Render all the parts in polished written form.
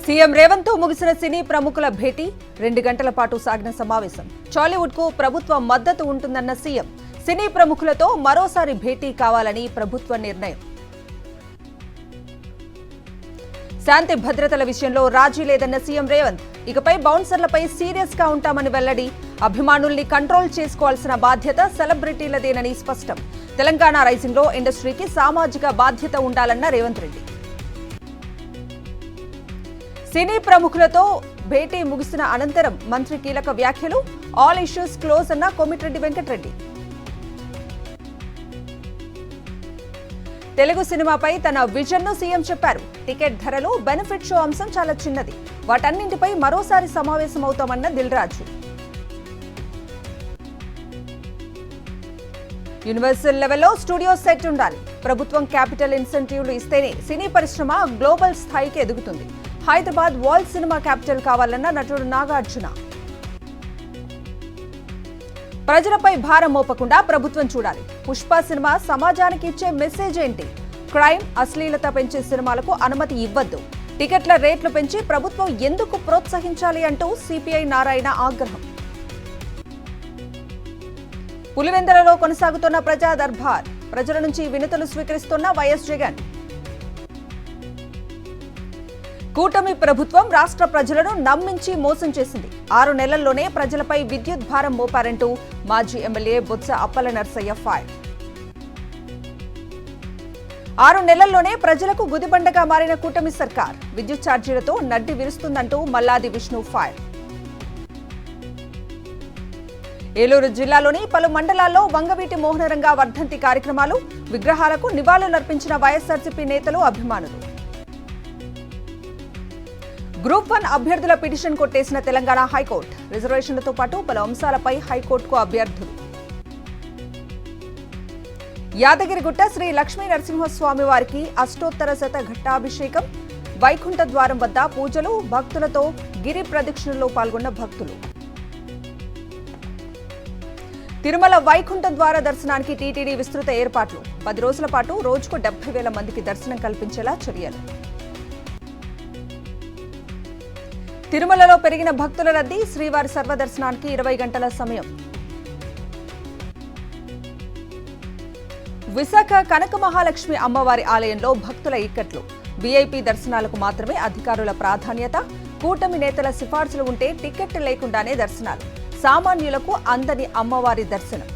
CM Revanth తో ముగిసిన సినీ ప్రముఖుల భేటీ 2 గంటల పాటు సాగిన సమావేశం. టాలీవుడ్ కు ప్రభుత్వ మద్దతు ఉంటుందన్న సీఎం. సినీ ప్రముఖులతో మరోసారి భేటీ కావాలని ప్రభుత్వ నిర్ణయం. శాంతి భద్రతల విషయంలో రాజీ లేదన్న సీఎం రేవంత్. ఇకపై బౌన్సర్లపై సీరియస్ గా ఉంటామని వెల్లడి. అభిమానుల్ని కంట్రోల్ చేసుకోవాల్సిన బాధ్యత సెలబ్రిటీలదేనని స్పష్టం. తెలంగాణ రైజింగ్ లో ఇండస్ట్రీకి సామాజిక బాధ్యత ఉండాలన్న రేవంత్ రెడ్డి. సినీ ప్రముఖులతో భేటీ ముగిసిన అనంతరం మంత్రి కీలక వ్యాఖ్యలు. ఆల్ ఇష్యూస్ క్లోజ్ అన్న కోమిటిరెడ్డి వెంకటరెడ్డి. తెలుగు సినిమాపై తన విజన్ ను సీఎం చెప్పారు. టికెట్ ధరలు, బెనిఫిట్ షో అంశం చాలా చిన్నది. వాటన్నింటిపై మరోసారి సమావేశమవుతామన్న దిల్ రాజు. యూనివర్సల్ లెవెల్లో స్టూడియో సెట్ ఉండాలి. ప్రభుత్వం క్యాపిటల్ ఇన్సెంటివ్లు ఇస్తేనే సినీ పరిశ్రమ గ్లోబల్ స్థాయికి ఎదుగుతుంది. హైదరాబాద్ వరల్డ్ సినిమా క్యాపిటల్ కావాలన్న నటుడు నాగార్జున. ప్రజలపై భారం మోపకుండా ప్రభుత్వం చూడాలి. పుష్ప సినిమా సమాజానికి ఇచ్చే మెసేజ్ ఏంటి? క్రైమ్, అశ్లీలత పెంచే సినిమాలకు అనుమతి ఇవ్వద్దు. టికెట్ల రేట్లు పెంచి ప్రభుత్వం ఎందుకు ప్రోత్సహించాలి అంటూ సిపిఐ నారాయణ ఆగ్రహం. పులివెందులలో కొనసాగుతున్న ప్రజా దర్బార్. ప్రజల నుంచి వినతులు స్వీకరిస్తున్న వైఎస్ జగన్. కూటమి ప్రభుత్వం రాష్ట్ర ప్రజలను నమ్మించి మోసం చేసింది. 6 నెలల్లోనే ప్రజలపై విద్యుత్ భారం మోపారంటూ మాజీ ఎమ్మెల్యే బొత్స అప్పల నర్సయ్య ఫైర్. 6 నెలల్లోనే ప్రజలకు గుదిబండగా మారిన కూటమి సర్కార్ విద్యుత్ ఛార్జీలతో నడ్డి విరుస్తుందంటూ మల్లాది విష్ణు ఫైర్. ఏలూరు జిల్లాలోని పలు మండలాల్లో వంగవీటి మోహనరంగ వర్ధంతి కార్యక్రమాలు. విగ్రహాలకు నివాళులర్పించిన వైఎస్ఆర్సీపీ నేతలు, అభిమానులు. గ్రూప్ 1 అభ్యర్థుల పిటిషన్ కొట్టేసిన తెలంగాణ హైకోర్టు. రిజర్వేషన్లతో పాటు పలు అంశాలపై హైకోర్టుకు అభ్యర్థులు. యాదగిరిగుట్ట శ్రీ లక్ష్మీ నరసింహస్వామి వారికి అష్టోత్తర శత ఘట్టాభిషేకం. వైకుంఠ ద్వారం వద్ద పూజలు, భక్తులతో గిరి ప్రదక్షిణలో పాల్గొన్న భక్తులు. తిరుమల వైకుంఠ ద్వార దర్శనానికి టీటీడీ విస్తృత ఏర్పాట్లు. 10 రోజుల పాటు రోజుకు 70,000 మందికి దర్శనం కల్పించేలా చర్యలు. తిరుమలలో పెరిగిన భక్తుల రద్దీ. శ్రీవారి సర్వదర్శనానికి 20 గంటల సమయం. విశాఖ కనక మహాలక్ష్మి అమ్మవారి ఆలయంలో భక్తుల ఇక్కట్లు. వీఐపీ దర్శనాలకు మాత్రమే అధికారుల ప్రాధాన్యత. కూటమి నేతల సిఫార్సులు ఉంటే టికెట్ లేకుండానే దర్శనాలు. సామాన్యులకు అందని అమ్మవారి దర్శనం.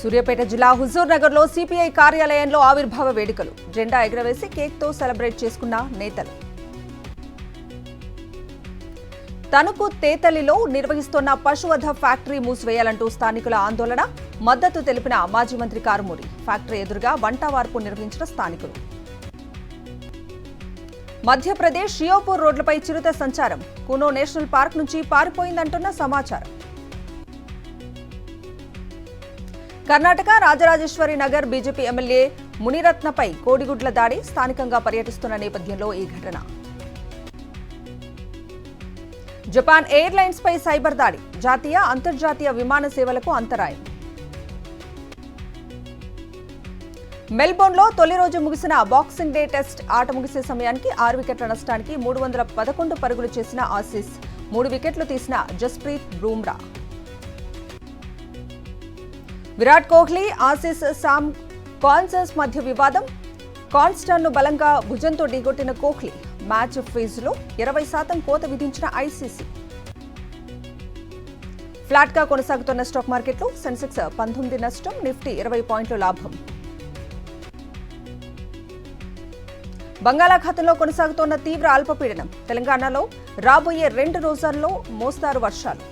సూర్యాపేట జిల్లా హుజూర్ నగర్ లో సిపిఐ కార్యాలయంలో ఆవిర్భావ వేడుకలు. జెండా ఎగురవేసి కేక్ తో సెలబ్రేట్ చేసుకున్న నేతలు. తణుకు తేతలిలో నిర్వహిస్తున్న పశువధ ఫ్యాక్టరీ మూసివేయాలంటూ స్థానికుల ఆందోళన. మద్దతు తెలిపిన మాజీ మంత్రి కారుమూరి. ఫ్యాక్టరీ ఎదురుగా వంటవార్పు నిర్వహించిన స్థానికులు. మధ్యప్రదేశ్ షియోపూర్ రోడ్లపై చిరుత సంచారం. కునో నేషనల్ పార్క్ నుంచి పారిపోయిందంటున్న సమాచారం. కర్ణాటక రాజరాజేశ్వరి నగర్ బీజేపీ ఎమ్మెల్యే మునిరత్నపై కోడిగుడ్ల దాడి. స్థానికంగా పర్యటిస్తున్న నేపథ్యంలో ఈ ఘటన. జపాన్ ఎయిర్లైన్స్ పై సైబర్ దాడి. జాతీయ, అంతర్జాతీయ విమాన సేవలకు అంతరాయం. మెల్బోర్న్లో తొలి రోజు ముగిసిన బాక్సింగ్ డే టెస్ట్ ఆట ముగిసే సమయానికి 6 వికెట్ల నష్టానికి 311 పరుగులు చేసిన ఆసీస్. 3 వికెట్లు తీసిన జస్ప్రీత్ బూమ్రా. విరాట్ కోహ్లీ, ఆసీస్ సామ్ కాన్సర్స్ మధ్య వివాదం. కాన్స్టర్ను బలంగా భుజంతో ఢీకొట్టిన కోహ్లీ. మ్యాచ్ ఫీజులో 20% కోత విధించిన ఐసీసీ. ఫ్లాట్ గా కొనసాగుతున్న స్టాక్ మార్కెట్లు. సెన్సెక్స్ 19 నష్టం, నిఫ్టీ 20 పాయింట్ల లాభం. బంగాళాఖాతంలో కొనసాగుతోన్న తీవ్ర అల్పపీడనం. తెలంగాణలో రాబోయే 2 రోజుల్లో మోస్తారు వర్షాలు.